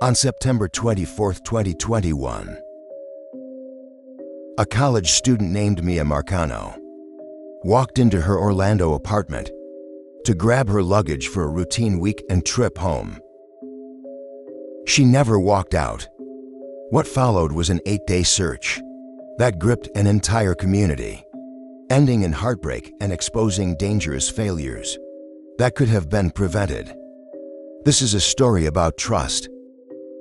On September 24, 2021, a college student named Mia Marcano walked into her Orlando apartment to grab her luggage for a routine weekend trip home. She never walked out. What followed was an 8-day search that gripped an entire community, ending in heartbreak and exposing dangerous failures that could have been prevented. This is a story about trust,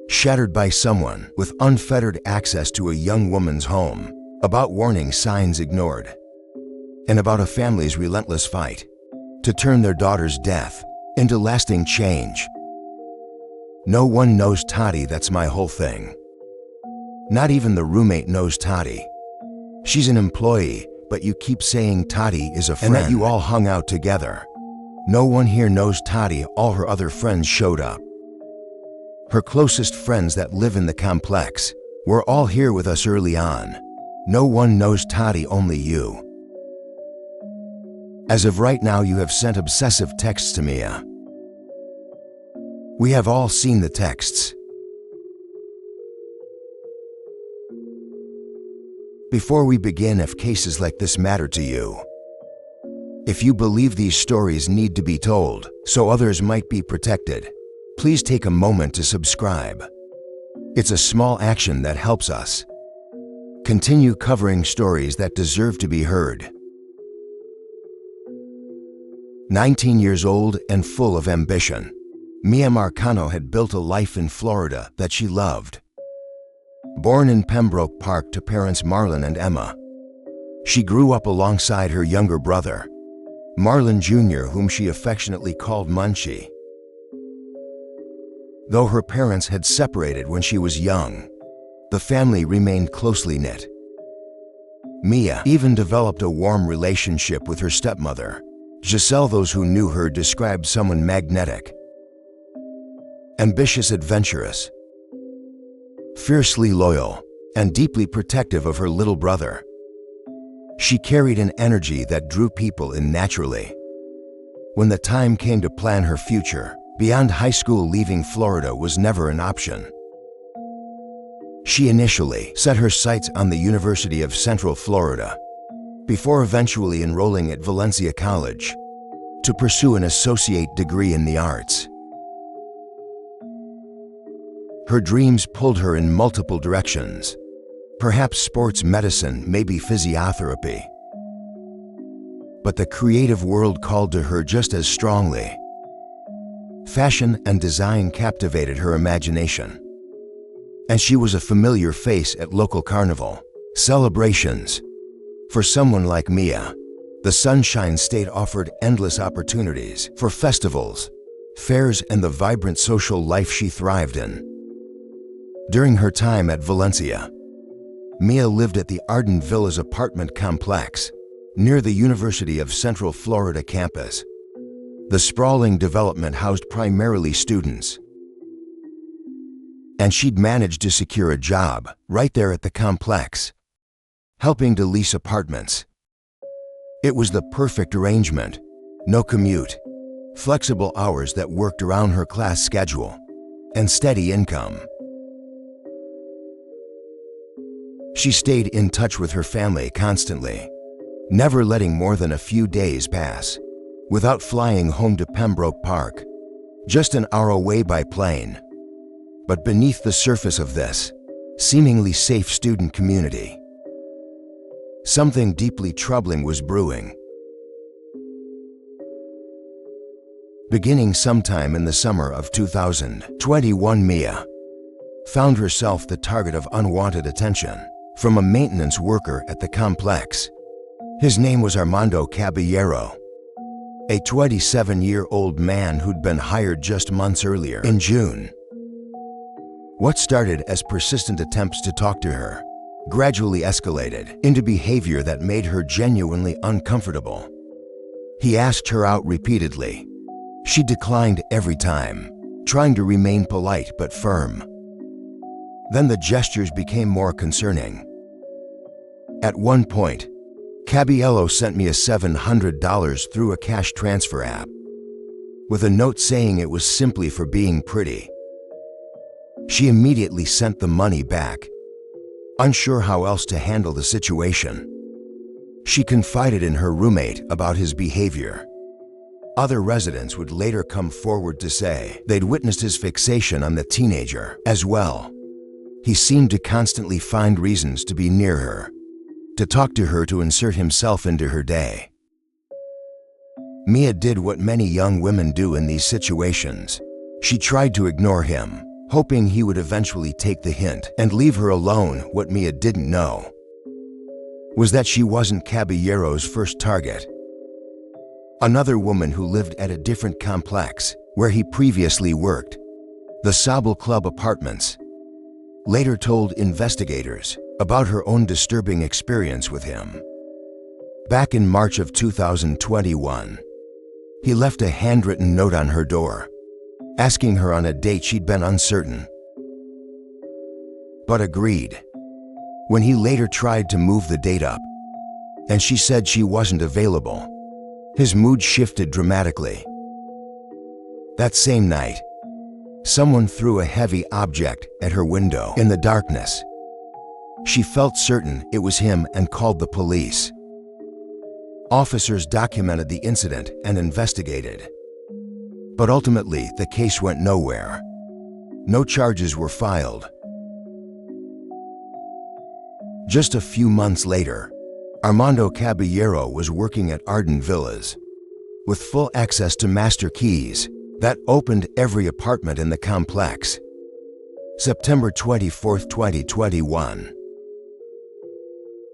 shattered by someone with unfettered access to a young woman's home, about warning signs ignored, and about a family's relentless fight to turn their daughter's death into lasting change. No one knows Tati, that's my whole thing. Not even the roommate knows Tati. She's an employee, but you keep saying Tati is a friend and that you all hung out together. No one here knows Tati. All her other friends showed up. Her closest friends that live in the complex were all here with us early on. No one knows Tati, only you. As of right now, you have sent obsessive texts to Mia. We have all seen the texts. Before we begin, if cases like this matter to you, if you believe these stories need to be told so others might be protected, please take a moment to subscribe. It's a small action that helps us continue covering stories that deserve to be heard. 19 years old and full of ambition, Mia Marcano had built a life in Florida that she loved. Born in Pembroke Park to parents Marlon and Emma, she grew up alongside her younger brother, Marlon Jr., whom she affectionately called Munchie. Though her parents had separated when she was young, the family remained closely knit. Mia even developed a warm relationship with her stepmother, Giselle. Those who knew her described someone magnetic, ambitious, adventurous, fiercely loyal, and deeply protective of her little brother. She carried an energy that drew people in naturally. When the time came to plan her future beyond high school, leaving Florida was never an option. She initially set her sights on the University of Central Florida, before eventually enrolling at Valencia College to pursue an associate degree in the arts. Her dreams pulled her in multiple directions, perhaps sports medicine, maybe physiotherapy. But the creative world called to her just as strongly. Fashion and design captivated her imagination, and she was a familiar face at local carnival celebrations. For someone like Mia, the Sunshine State offered endless opportunities for festivals, fairs, and the vibrant social life she thrived in. During her time at Valencia, Mia lived at the Arden Villas apartment complex near the University of Central Florida campus. The sprawling development housed primarily students, and she'd managed to secure a job right there at the complex, helping to lease apartments. It was the perfect arrangement: no commute, flexible hours that worked around her class schedule, and steady income. She stayed in touch with her family constantly, never letting more than a few days pass without flying home to Pembroke Park, just an hour away by plane. But beneath the surface of this seemingly safe student community, something deeply troubling was brewing. Beginning sometime in the summer of 2021, Mia found herself the target of unwanted attention from a maintenance worker at the complex. His name was Armando Caballero, a 27-year-old man who'd been hired just months earlier, in June. What started as persistent attempts to talk to her gradually escalated into behavior that made her genuinely uncomfortable. He asked her out repeatedly. She declined every time, trying to remain polite but firm. Then the gestures became more concerning. At one point, Caballero sent me $700 through a cash transfer app, with a note saying it was simply for being pretty. She immediately sent the money back, unsure how else to handle the situation. She confided in her roommate about his behavior. Other residents would later come forward to say they'd witnessed his fixation on the teenager as well. He seemed to constantly find reasons to be near her, to talk to her, to insert himself into her day. Mia did what many young women do in these situations. She tried to ignore him, hoping he would eventually take the hint and leave her alone. What Mia didn't know was that she wasn't Caballero's first target. Another woman who lived at a different complex where he previously worked, the Sable Club Apartments, later told investigators about her own disturbing experience with him. Back in March of 2021, he left a handwritten note on her door, asking her on a date she'd been uncertain, but agreed. When he later tried to move the date up, and she said she wasn't available, his mood shifted dramatically. That same night, someone threw a heavy object at her window in the darkness. She felt certain it was him and called the police. Officers documented the incident and investigated. But ultimately, the case went nowhere. No charges were filed. Just a few months later, Armando Caballero was working at Arden Villas, with full access to master keys that opened every apartment in the complex. September 24, 2021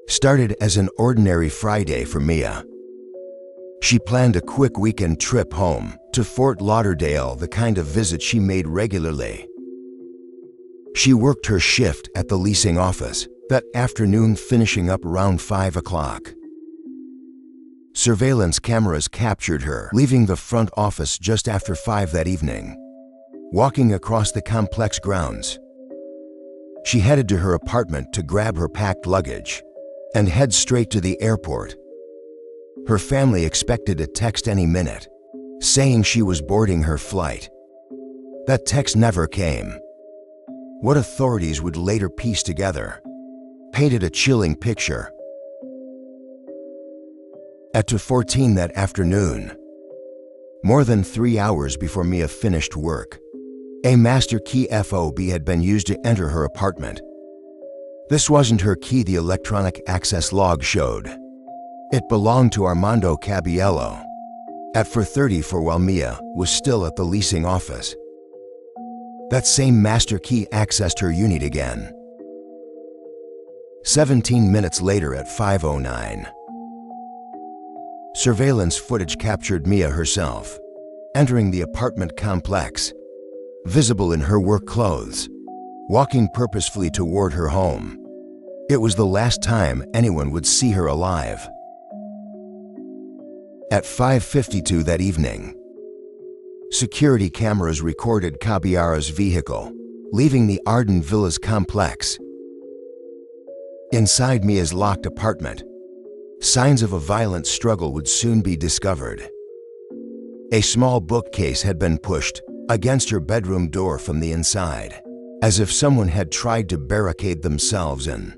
started as an ordinary Friday for Mia. She planned a quick weekend trip home to Fort Lauderdale, the kind of visit she made regularly. She worked her shift at the leasing office that afternoon, finishing up around 5 o'clock. Surveillance cameras captured her leaving the front office just after 5 that evening, walking across the complex grounds. She headed to her apartment to grab her packed luggage and head straight to the airport. Her family expected a text any minute, saying she was boarding her flight. That text never came. What authorities would later piece together painted a chilling picture. At 2:14 that afternoon, more than 3 hours before Mia finished work, a master key fob had been used to enter her apartment. This wasn't her key, the electronic access log showed. It belonged to Armando Caballero at 4:34 while Mia was still at the leasing office. That same master key accessed her unit again. 17 minutes later at 5:09, surveillance footage captured Mia herself entering the apartment complex, visible in her work clothes, walking purposefully toward her home. It was the last time anyone would see her alive. At 5:52 that evening, security cameras recorded Caballero's vehicle leaving the Arden Villas complex. Inside Mia's locked apartment, signs of a violent struggle would soon be discovered. A small bookcase had been pushed against her bedroom door from the inside, as if someone had tried to barricade themselves in.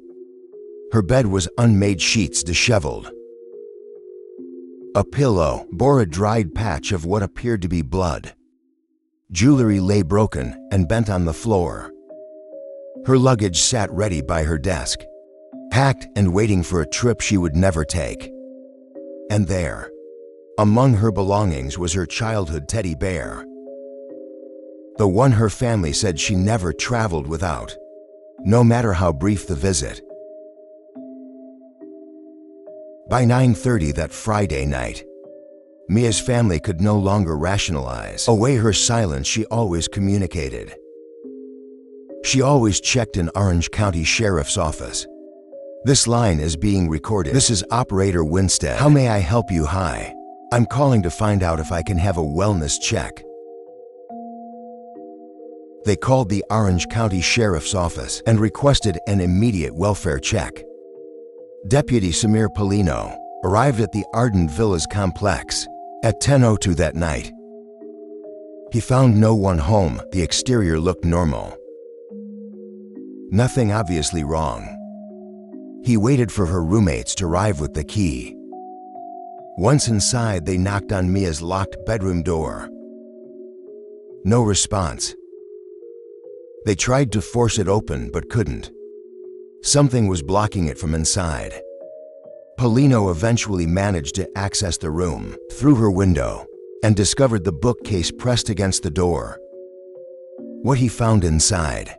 Her bed was unmade sheets disheveled. A pillow bore a dried patch of what appeared to be blood. Jewelry lay broken and bent on the floor. Her luggage sat ready by her desk, packed and waiting for a trip she would never take. And there, among her belongings, was her childhood teddy bear, the one her family said she never traveled without, no matter how brief the visit. By 9:30 that Friday night, Mia's family could no longer rationalize away her silence. She always communicated. She always checked an Orange County Sheriff's Office. This line is being recorded. This is Operator Winstead. How may I help you? Hi. I'm calling to find out if I can have a wellness check. They called the Orange County Sheriff's Office and requested an immediate welfare check. Deputy Samir Polino arrived at the Arden Villas complex at 10:02 that night. He found no one home. The exterior looked normal. Nothing obviously wrong. He waited for her roommates to arrive with the key. Once inside, they knocked on Mia's locked bedroom door. No response. They tried to force it open but couldn't. Something was blocking it from inside. Paulino eventually managed to access the room through her window and discovered the bookcase pressed against the door. What he found inside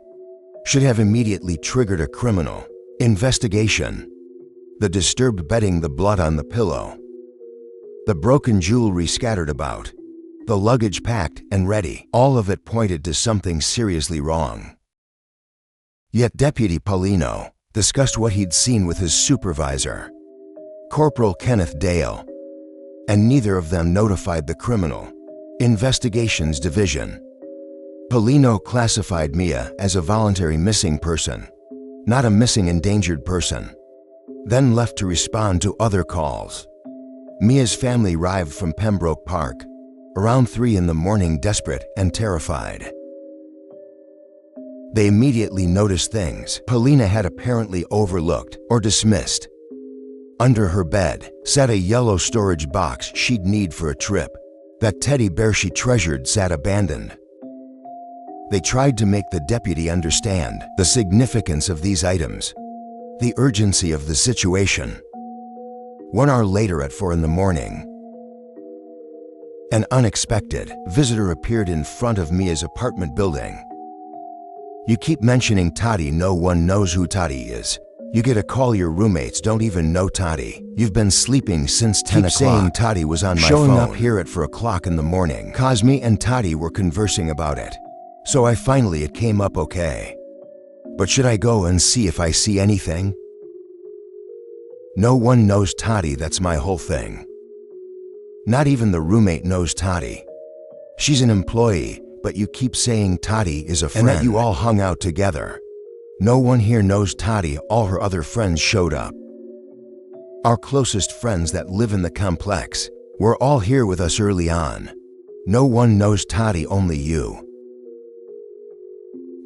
should have immediately triggered a criminal investigation. The disturbed bedding, the blood on the pillow, the broken jewelry scattered about, the luggage packed and ready, all of it pointed to something seriously wrong. Yet Deputy Paulino discussed what he'd seen with his supervisor, Corporal Kenneth Dale, and neither of them notified the Criminal Investigations Division. Paulino classified Mia as a voluntary missing person, not a missing endangered person, then left to respond to other calls. Mia's family arrived from Pembroke Park around 3 in the morning, desperate and terrified. They immediately noticed things Paulina had apparently overlooked or dismissed. Under her bed sat a yellow storage box she'd need for a trip. That teddy bear she treasured sat abandoned. They tried to make the deputy understand the significance of these items, the urgency of the situation. 1 hour later at 4 in the morning, an unexpected visitor appeared in front of Mia's apartment building. You keep mentioning Tati. No one knows who Tati is. You get a call your roommates don't even know Tati. You've been sleeping since 10 o'clock. Saying Tati was on my phone. Showing up here at 4 o'clock in the morning. Cosme and Tati were conversing about it. So it came up okay. But should I go and see if I see anything? No one knows Tati, that's my whole thing. Not even the roommate knows Tati. She's an employee, but you keep saying Tati is a friend. And that you all hung out together. No one here knows Tati. All her other friends showed up. Our closest friends that live in the complex were all here with us early on. No one knows Tati, only you.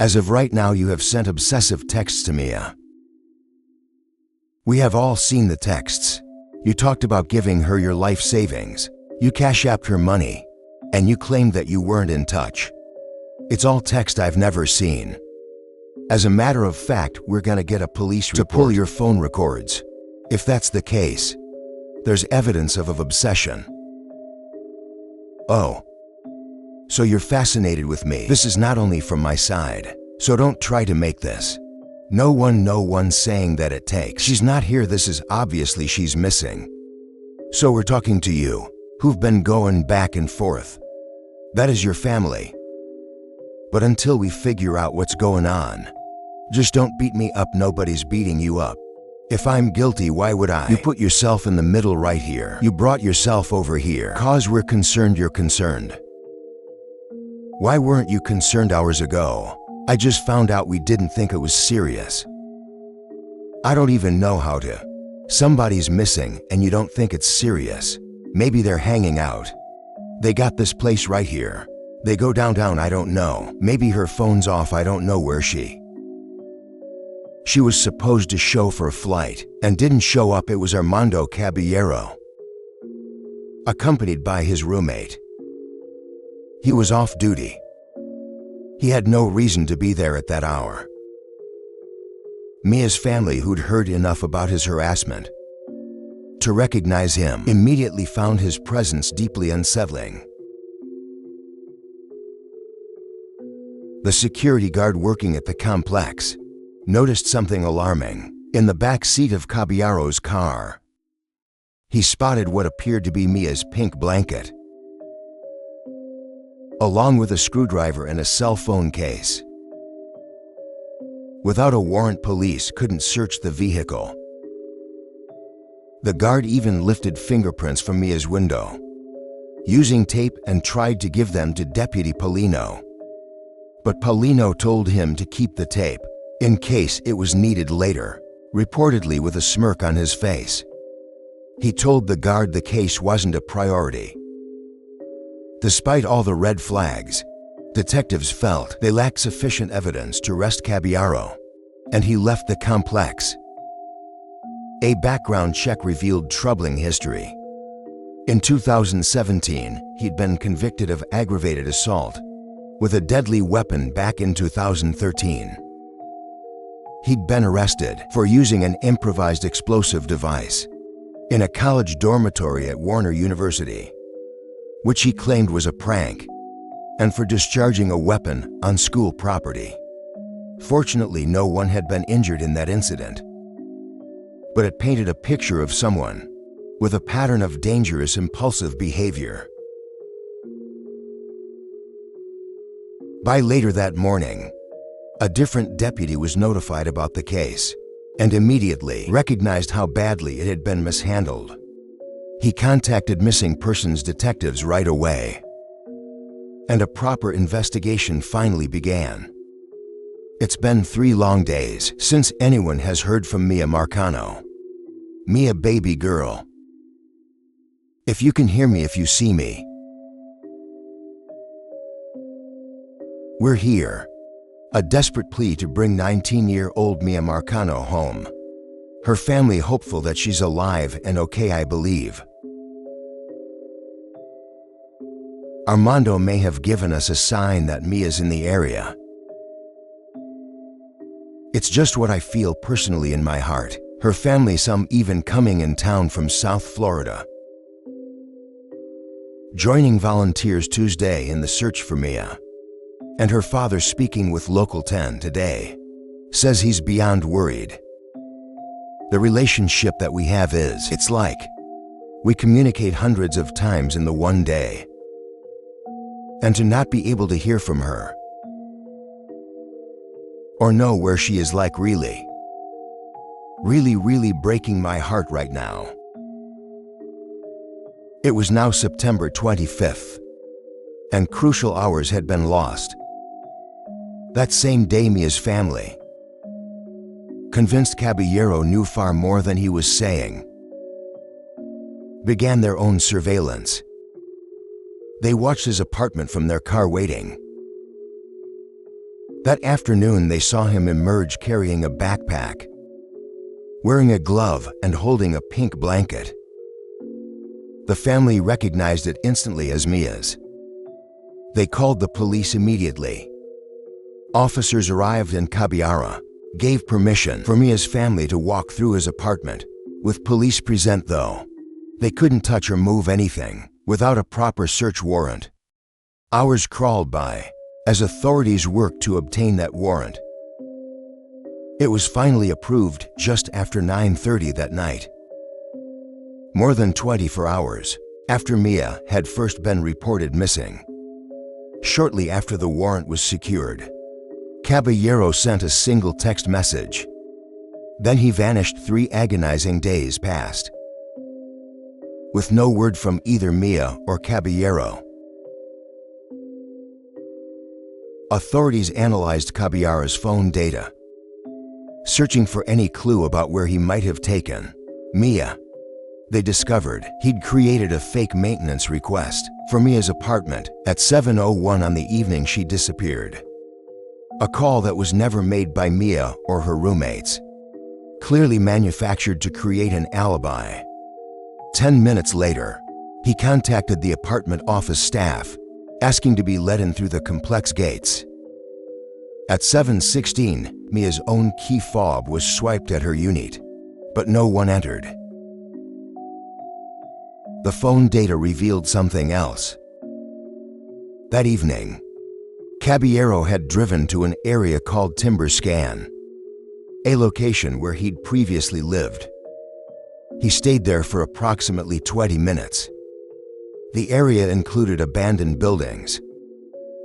As of right now, you have sent obsessive texts to Mia. We have all seen the texts. You talked about giving her your life savings. You cash-apped her money, and you claimed that you weren't in touch. It's all text I've never seen. As a matter of fact, we're gonna get a police report to pull your phone records. If that's the case, there's evidence of obsession. Oh. So you're fascinated with me. This is not only from my side, so don't try to make this. No one's saying that it takes. She's not here, this is obviously she's missing. So we're talking to you, who've been going back and forth. That is your family. But until we figure out what's going on, just don't beat me up. Nobody's beating you up. If I'm guilty, why would I? You put yourself in the middle right here. You brought yourself over here. Cause we're concerned, you're concerned. Why weren't you concerned hours ago? I just found out. We didn't think it was serious. I don't even know how to. Somebody's missing and you don't think it's serious. Maybe they're hanging out. They got this place right here. They go downtown, I don't know. Maybe her phone's off, I don't know where she was supposed to show for a flight and didn't show up. It was Armando Caballero, accompanied by his roommate. He was off duty. He had no reason to be there at that hour. Mia's family, who'd heard enough about his harassment to recognize him, immediately found his presence deeply unsettling. The security guard working at the complex noticed something alarming in the back seat of Caballero's car. He spotted what appeared to be Mia's pink blanket, along with a screwdriver and a cell phone case. Without a warrant, police couldn't search the vehicle. The guard even lifted fingerprints from Mia's window, using tape, and tried to give them to Deputy Paulino. But Paulino told him to keep the tape in case it was needed later, reportedly with a smirk on his face. He told the guard the case wasn't a priority. Despite all the red flags, detectives felt they lacked sufficient evidence to arrest Caballero and he left the complex. A background check revealed troubling history. In 2017, he'd been convicted of aggravated assault with a deadly weapon back in 2013. He'd been arrested for using an improvised explosive device in a college dormitory at Warner University, which he claimed was a prank, and for discharging a weapon on school property. Fortunately, no one had been injured in that incident, but it painted a picture of someone with a pattern of dangerous, impulsive behavior. By later that morning, a different deputy was notified about the case and immediately recognized how badly it had been mishandled. He contacted missing persons detectives right away, and a proper investigation finally began. It's been 3 long days since anyone has heard from Mia Marcano. Mia, baby girl. If you can hear me, if you see me, we're here. A desperate plea to bring 19-year-old Mia Marcano home. Her family hopeful that she's alive and okay, I believe. Armando may have given us a sign that Mia's in the area. It's just what I feel personally in my heart. Her family, some even coming in town from South Florida, joining volunteers Tuesday in the search for Mia. And her father, speaking with Local 10 today, says he's beyond worried. The relationship that we have it's like we communicate hundreds of times in the one day. And to not be able to hear from her or know where she is, like really breaking my heart right now. It was now September 25th, and crucial hours had been lost. That same day, Mia's family, convinced Caballero knew far more than he was saying, began their own surveillance. They watched his apartment from their car waiting. That afternoon, they saw him emerge carrying a backpack, wearing a glove and holding a pink blanket. The family recognized it instantly as Mia's. They called the police immediately. Officers arrived and Caballero gave permission for Mia's family to walk through his apartment. With police present, though, they couldn't touch or move anything without a proper search warrant. Hours crawled by as authorities worked to obtain that warrant. It was finally approved just after 9:30 that night, more than 24 hours after Mia had first been reported missing. Shortly after the warrant was secured, Caballero sent a single text message. Then he vanished. 3 agonizing days passed, with no word from either Mia or Caballero. Authorities analyzed Caballero's phone data, searching for any clue about where he might have taken Mia. They discovered he'd created a fake maintenance request for Mia's apartment at 7:01 on the evening she disappeared. A call that was never made by Mia or her roommates, clearly manufactured to create an alibi. 10 minutes later, he contacted the apartment office staff, asking to be let in through the complex gates. At 7:16, Mia's own key fob was swiped at her unit, but no one entered. The phone data revealed something else. That evening, Caballero had driven to an area called Timber Scan, a location where he'd previously lived. He stayed there for approximately 20 minutes. The area included abandoned buildings,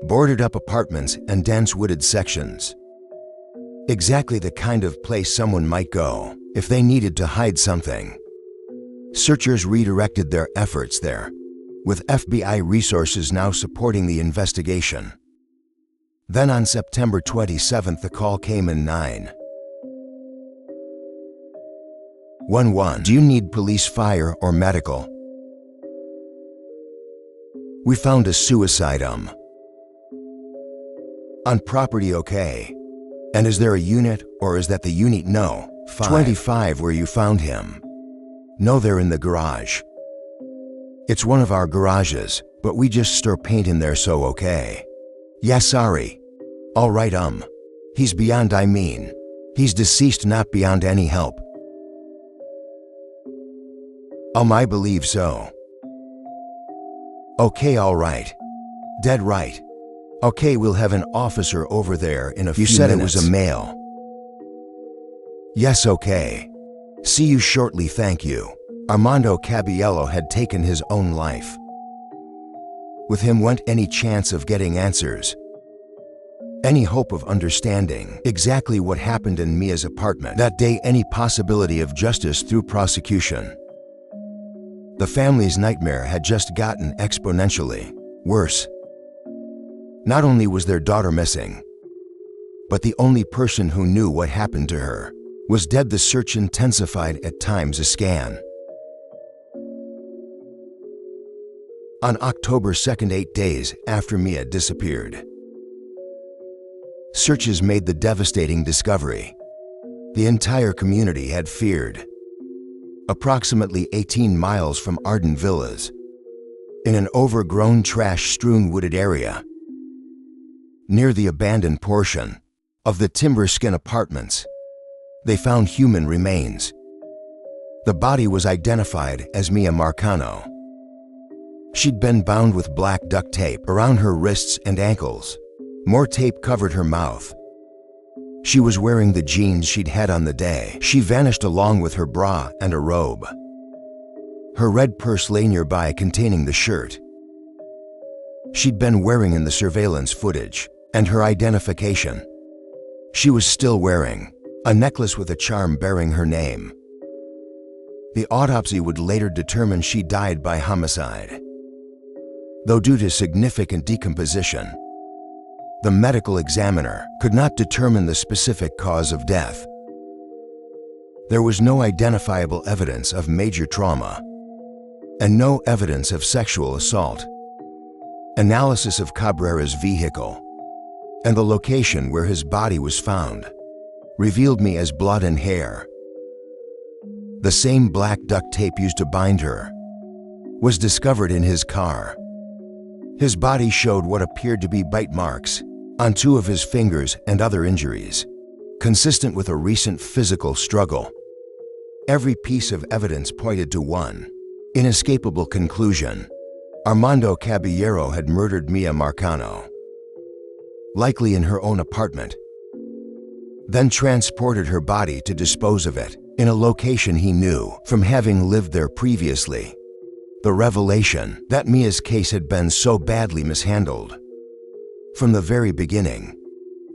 boarded-up apartments, and dense wooded sections. Exactly the kind of place someone might go if they needed to hide something. Searchers redirected their efforts there, with FBI resources now supporting the investigation. Then on September 27th, the call came in 911. Do you need police, fire, or medical? We found a suicide on property, okay, And is there a unit, or is that the unit? No. 25 where you found him. No, they're in the garage. It's one of our garages, but we just store paint in there, so okay. Yeah, sorry. All right, he's beyond, he's deceased, not beyond any help. I believe so. Okay, all right. Dead right. Okay, we'll have an officer over there in a few minutes. You said it was a male. Yes, okay. See you shortly, thank you. Armando Caballero had taken his own life. With him went any chance of getting answers, any hope of understanding exactly what happened in Mia's apartment that day, any possibility of justice through prosecution. The family's nightmare had just gotten exponentially worse. Not only was their daughter missing, but the only person who knew what happened to her was dead. The search intensified, at times a scan. On October 2nd, 8 days after Mia disappeared, searches made the devastating discovery the entire community had feared. Approximately 18 miles from Arden Villas, in an overgrown, trash-strewn wooded area, near the abandoned portion of the Timber Skin Apartments, they found human remains. The body was identified as Mia Marcano. She'd been bound with black duct tape around her wrists and ankles. More tape covered her mouth. She was wearing the jeans she'd had on the day she vanished, along with her bra and a robe. Her red purse lay nearby, containing the shirt she'd been wearing in the surveillance footage, and her identification. She was still wearing a necklace with a charm bearing her name. The autopsy would later determine she died by homicide, though due to significant decomposition, the medical examiner could not determine the specific cause of death. There was no identifiable evidence of major trauma and no evidence of sexual assault. Analysis of Cabrera's vehicle and the location where his body was found revealed Mia's blood and hair. The same black duct tape used to bind her was discovered in his car. His body showed what appeared to be bite marks on 2 of his fingers and other injuries, consistent with a recent physical struggle. Every piece of evidence pointed to one inescapable conclusion: Armando Caballero had murdered Mia Marcano, likely in her own apartment, then transported her body to dispose of it in a location he knew from having lived there previously. The revelation that Mia's case had been so badly mishandled from the very beginning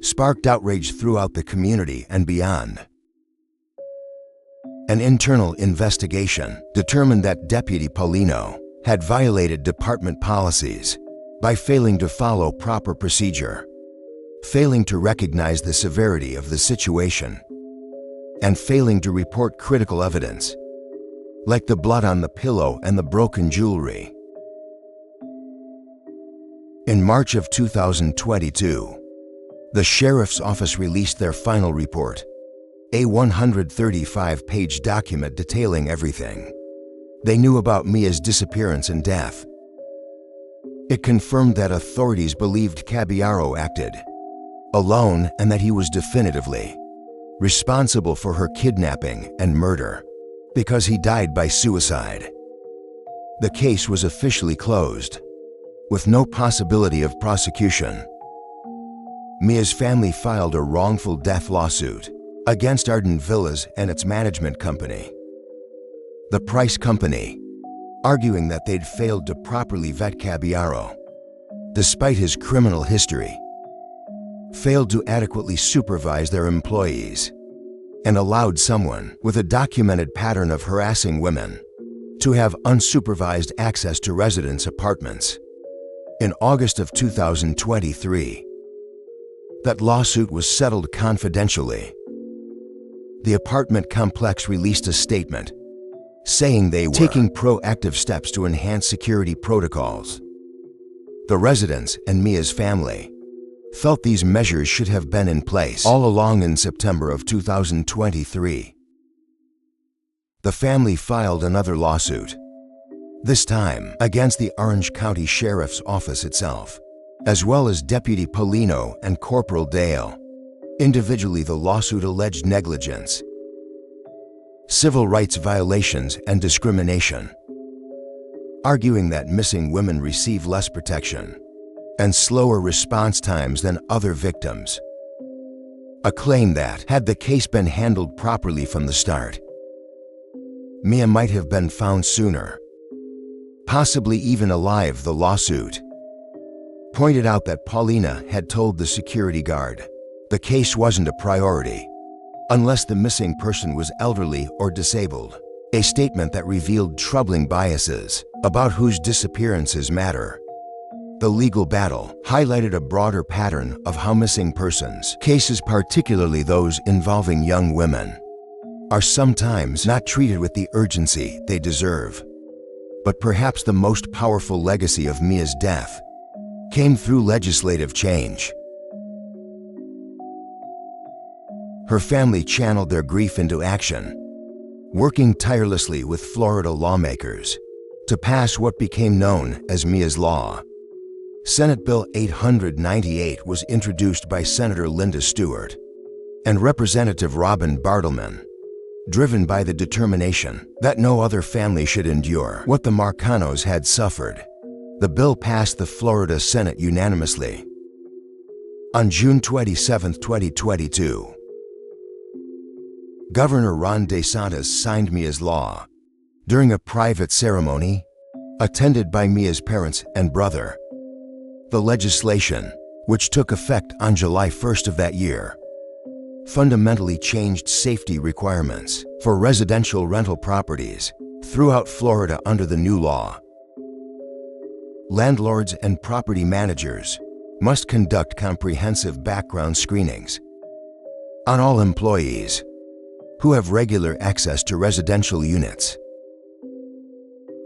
sparked outrage throughout the community and beyond. An internal investigation determined that Deputy Paulino had violated department policies by failing to follow proper procedure, failing to recognize the severity of the situation, and failing to report critical evidence, like the blood on the pillow and the broken jewelry. In March of 2022, the Sheriff's Office released their final report, a 135-page document detailing everything they knew about Mia's disappearance and death. It confirmed that authorities believed Caballero acted alone and that he was definitively responsible for her kidnapping and murder because he died by suicide. The case was officially closed, with no possibility of prosecution. Mia's family filed a wrongful death lawsuit against Arden Villas and its management company, the Price Company, arguing that they'd failed to properly vet Caballero, despite his criminal history, failed to adequately supervise their employees, and allowed someone with a documented pattern of harassing women to have unsupervised access to residents' apartments. In August of 2023, that lawsuit was settled confidentially. The apartment complex released a statement saying they were taking proactive steps to enhance security protocols. The residents and Mia's family felt these measures should have been in place all along. In September of 2023, the family filed another lawsuit, this time against the Orange County Sheriff's Office itself, as well as Deputy Polino and Corporal Dale. Individually, the lawsuit alleged negligence, civil rights violations, and discrimination, arguing that missing women receive less protection and slower response times than other victims. A claim that, had the case been handled properly from the start, Mia might have been found sooner, possibly even alive. The lawsuit pointed out that Paulina had told the security guard the case wasn't a priority unless the missing person was elderly or disabled, a statement that revealed troubling biases about whose disappearances matter. The legal battle highlighted a broader pattern of how missing persons cases, particularly those involving young women, are sometimes not treated with the urgency they deserve. But perhaps the most powerful legacy of Mia's death came through legislative change. Her family channeled their grief into action, working tirelessly with Florida lawmakers to pass what became known as Mia's Law. Senate Bill 898 was introduced by Senator Linda Stewart and Representative Robin Bartleman, driven by the determination that no other family should endure what the Marcanos had suffered. The bill passed the Florida Senate unanimously. On June 27, 2022, Governor Ron DeSantis signed Mia's Law during a private ceremony attended by Mia's parents and brother. The legislation, which took effect on July 1st of that year, fundamentally changed safety requirements for residential rental properties throughout Florida. Under the new law, landlords and property managers must conduct comprehensive background screenings on all employees who have regular access to residential units.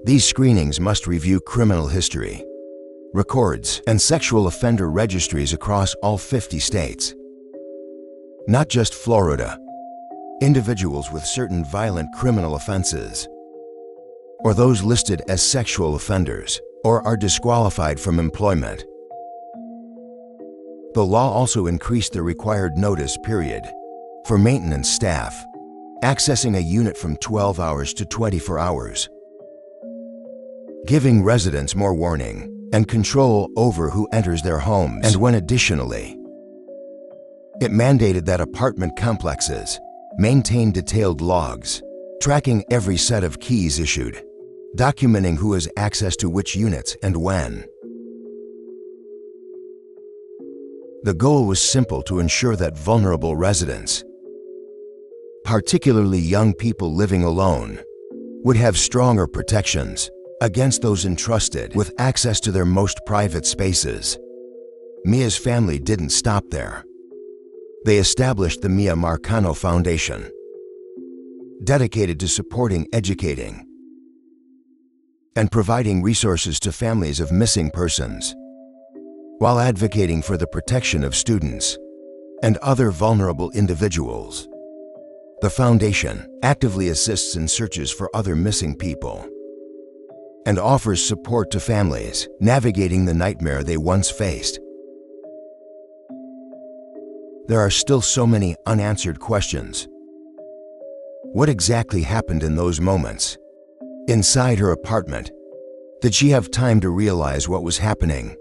These screenings must review criminal history, records, and sexual offender registries across all 50 states. Not just Florida. Individuals with certain violent criminal offenses, or those listed as sexual offenders, or are disqualified from employment. The law also increased the required notice period for maintenance staff accessing a unit from 12 hours to 24 hours, giving residents more warning and control over who enters their homes and when. Additionally, it mandated that apartment complexes maintain detailed logs, tracking every set of keys issued, documenting who has access to which units and when. The goal was simple: to ensure that vulnerable residents, particularly young people living alone, would have stronger protections against those entrusted with access to their most private spaces. Mia's family didn't stop there. They established the Mia Marcano Foundation, dedicated to supporting, educating, and providing resources to families of missing persons, while advocating for the protection of students and other vulnerable individuals. The foundation actively assists in searches for other missing people and offers support to families navigating the nightmare they once faced. There are still so many unanswered questions. What exactly happened in those moments? Inside her apartment, did she have time to realize what was happening?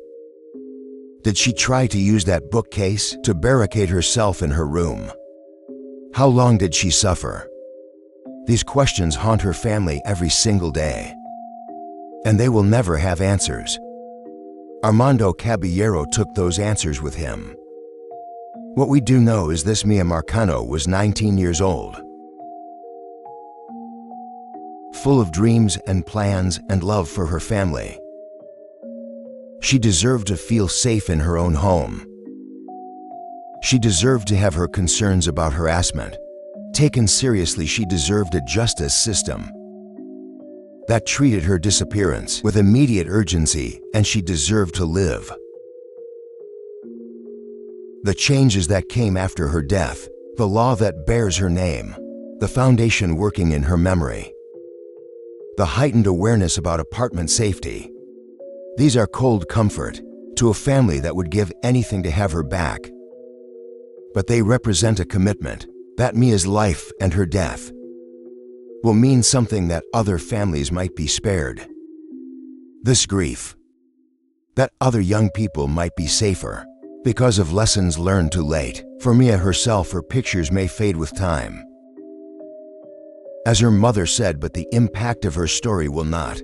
Did she try to use that bookcase to barricade herself in her room? How long did she suffer? These questions haunt her family every single day, and they will never have answers. Armando Caballero took those answers with him. What we do know is this: Mia Marcano was 19 years old, full of dreams and plans and love for her family. She deserved to feel safe in her own home. She deserved to have her concerns about harassment taken seriously. She deserved a justice system that treated her disappearance with immediate urgency, and she deserved to live. The changes that came after her death, the law that bears her name, the foundation working in her memory, the heightened awareness about apartment safety. These are cold comfort to a family that would give anything to have her back. But they represent a commitment that Mia's life and her death will mean something that other families might be spared. This grief, that other young people might be safer because of lessons learned too late. For Mia herself, her pictures may fade with time, as her mother said, but the impact of her story will not.